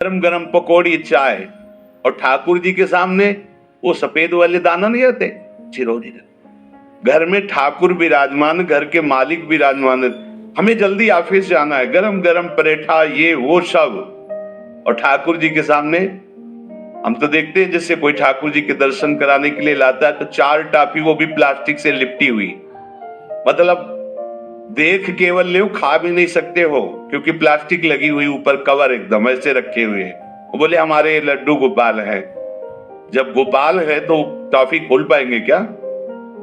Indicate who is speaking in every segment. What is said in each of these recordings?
Speaker 1: गरम गरम पकौड़ी चाय, और ठाकुर जी के सामने वो सफेद वाले दाना नहीं रहते, चिरौरी। घर में ठाकुर विराजमान, घर के मालिक विराजमान, हमें जल्दी ऑफिस जाना है, गरम गरम परेठा ये वो सब, और ठाकुर जी के सामने हम तो देखते हैं जैसे कोई ठाकुर जी के दर्शन कराने के लिए लाता है तो 4 टाफी, वो भी प्लास्टिक से लिपटी हुई, मतलब देख केवल ले, खा भी नहीं सकते हो क्योंकि प्लास्टिक लगी हुई, ऊपर कवर एकदम ऐसे रखे हुए हैं। वो बोले हमारे लड्डू गोपाल है। जब गोपाल है तो टॉफी खोल पाएंगे क्या?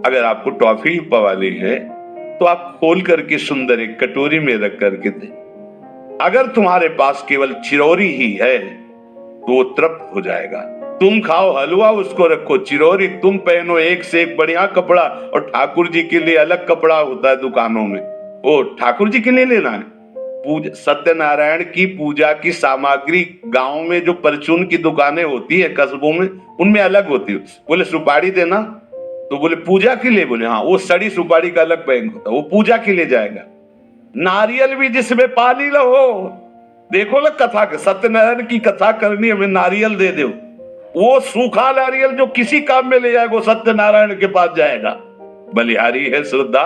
Speaker 1: अगर आपको टॉफी पवाली है तो आप खोल करके सुंदर एक कटोरी में रख करके दे। अगर तुम्हारे पास केवल चिरौरी ही है तो वो तृप्त हो जाएगा। तुम खाओ हलवा, उसको रखो चिरौरी, तुम पहनो एक से एक बढ़िया कपड़ा, और ठाकुर जी के लिए अलग कपड़ा होता है दुकानों में, वो ठाकुर जी के लिए लेना है। पूजा सत्यनारायण की पूजा की सामग्री गांव में जो परचून की दुकानें होती है कस्बों में, उनमें अलग होती है। बोले सुपारी देना, तो बोले पूजा के लिए, बोले हाँ, वो सड़ी सुपारी का अलग बैंक होता है, वो पूजा के लिए जाएगा। नारियल भी जिसमें पानी न हो, देखो ना कथा के, सत्यनारायण की कथा करनी, हमें नारियल दे दो, वो सूखा नारियल जो किसी काम में ले जाएगा वो सत्यनारायण के पास जाएगा। बलिहारी है श्रद्धा,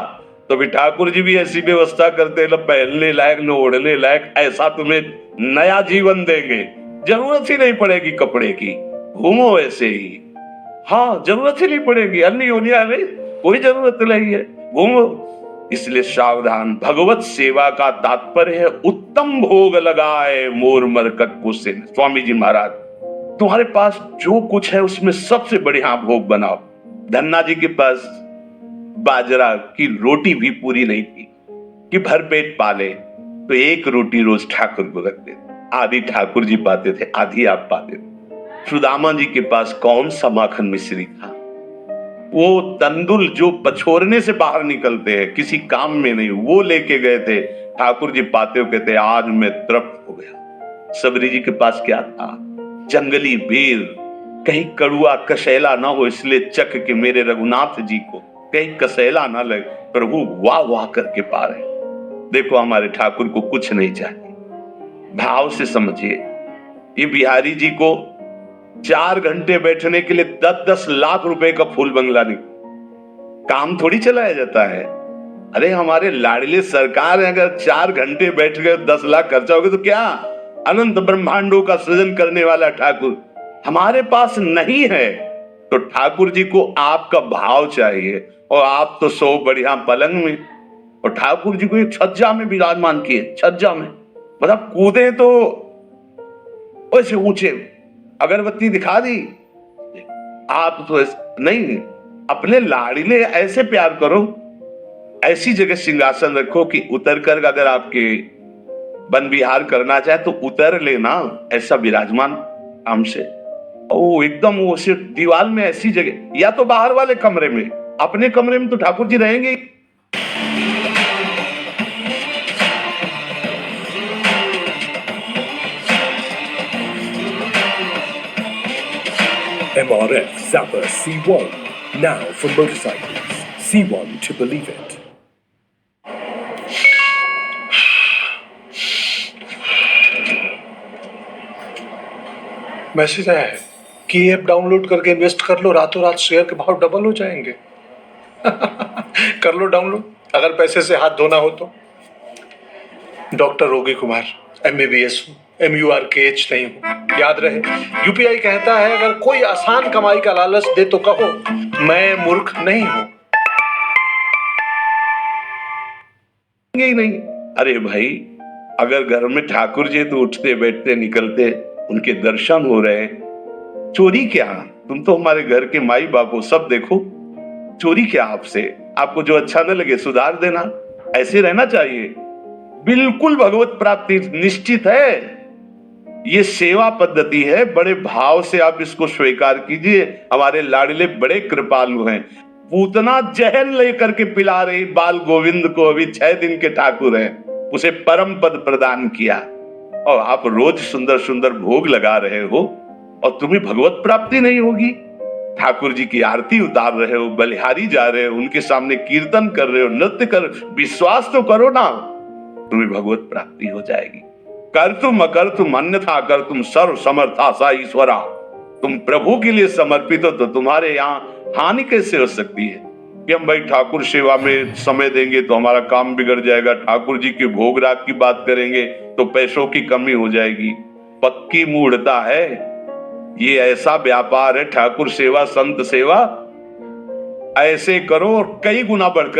Speaker 1: तो भी ठाकुर जी भी ऐसी व्यवस्था करते, न पहनने लायक न ओढ़ने लायक, ऐसा तुम्हें नया जीवन देंगे, जरूरत ही नहीं पड़ेगी कपड़े की, घूमो ऐसे ही। हाँ, जरूरत ही नहीं पड़ेगी, अन्य योनिया नहीं, कोई जरूरत नहीं है, घूमो। इसलिए सावधान। भगवत सेवा का तात्पर्य है उत्तम भोग लगाए मोर मरकत कुसिन। स्वामी जी महाराज, तुम्हारे पास जो कुछ है उसमें सबसे बढ़िया भोग बनाओ। धन्ना जी के पास बाजरा की रोटी भी पूरी नहीं थी कि भर पेट पाले, तो एक रोटी रोज ठाकुर को रखते थे, आधी ठाकुर जी पाते थे, आधी आप पाते थे। सुदामा जी के पास कौन सा माखन मिश्री था, वो तंदुल जो पछोरने से बाहर निकलते हैं, किसी काम में नहीं, वो लेके गए थे। ठाकुर जी पाते हो कहते आज मैं तृप्त हो गया। सबरी जी के पास क्या था? जंगली बेर, कहीं कड़ुआ कसेला ना हो इसलिए चख के मेरे रघुनाथ जी को कहीं कसेला ना लगे, प्रभु वाह वाह करके पा रहे। देखो हमारे ठाकुर को कुछ नहीं चाहिए, भाव से समझिए। ये बिहारी जी को 4 घंटे बैठने के लिए 10-10 लाख रुपए का फूल बंगला नहीं, काम थोड़ी चलाया जाता है। अरे हमारे लाडले सरकार है, अगर 4 घंटे बैठ गए 10 लाख खर्चा हो गया तो क्या? अनंत ब्रह्मांडों का सृजन करने वाला ठाकुर हमारे पास नहीं है, तो ठाकुर जी को आपका भाव चाहिए। और आप तो सो बढ़िया पलंग में, और ठाकुर जी को एक छज्जा में विराजमान किए, छज्जा में, मतलब कूदे तो वैसे ऊंचे, अगरबत्ती दिखा दी। आप तो नहीं, अपने लाड़िले ऐसे प्यार करो, ऐसी जगह सिंहासन रखो कि उतर कर अगर आपके वन विहार करना चाहे तो उतर लेना, ऐसा विराजमान हमसे। ओ एकदम वो सिर्फ दीवार में ऐसी जगह, या तो बाहर वाले कमरे में, अपने कमरे में तो ठाकुर जी रहेंगे।
Speaker 2: MRF Zappa C1, now for motorcycles. C1 to believe it.
Speaker 3: Message आया है कि ऐप डाउनलोड करके इन्वेस्ट कर लो, रातों रात शेयर के भाव डबल हो जाएंगे। कर लो डाउनलोड, अगर पैसे से हाथ धोना हो तो। डॉक्टर रोगी कुमार, MBBS हूँ, MURKH नहीं हूँ, याद रहे। UPI कहता है अगर कोई आसान कमाई का लालच दे तो कहो मैं मूर्ख नहीं हूँ।
Speaker 1: ही नहीं। अरे भाई, अगर घर में ठाकुर जी तो उठते बैठते निकलते, उनके दर्शन हो रहे, चोरी क्या? तुम तो हमारे घर के माई बाप हो, सब देखो, चोरी क्या आपसे? आपको जो अच्छा न लगे सुधार देना, ऐसे रहना चाहिए। बिल्कुल भगवत प्राप्ति निश्चित है। ये सेवा पद्धति है, बड़े भाव से आप इसको स्वीकार कीजिए। हमारे लाडले बड़े कृपालु हैं, पूतना जहर लेकर के पिला रही बाल गोविंद को, अभी 6 दिन के ठाकुर हैं, उसे परम पद प्रदान किया, और आप रोज सुंदर सुंदर भोग लगा रहे हो और तुम्हें भगवत प्राप्ति नहीं होगी। ठाकुर जी की आरती उतार रहे हो, बलिहारी जा रहे हो, उनके सामने कीर्तन कर रहे हो, नृत्य कर, विश्वास तो करो ना, तुम्हें भगवत प्राप्ति हो जाएगी। कर तुम अकर तुम अन्यथा कर तुम सर्व समर्था सा ईश्वरा। तुम प्रभु के लिए समर्पित हो तो तुम्हारे यहाँ हानि कैसे हो सकती है कि हम भाई ठाकुर सेवा में समय देंगे तो हमारा काम बिगड़ जाएगा, ठाकुर जी के भोग राग की बात करेंगे तो पैसों की कमी हो जाएगी। पक्की मूढ़ता है, ये ऐसा व्यापार है ठाकुर सेवा संत सेवा, ऐसे करो और कई गुना बढ़कर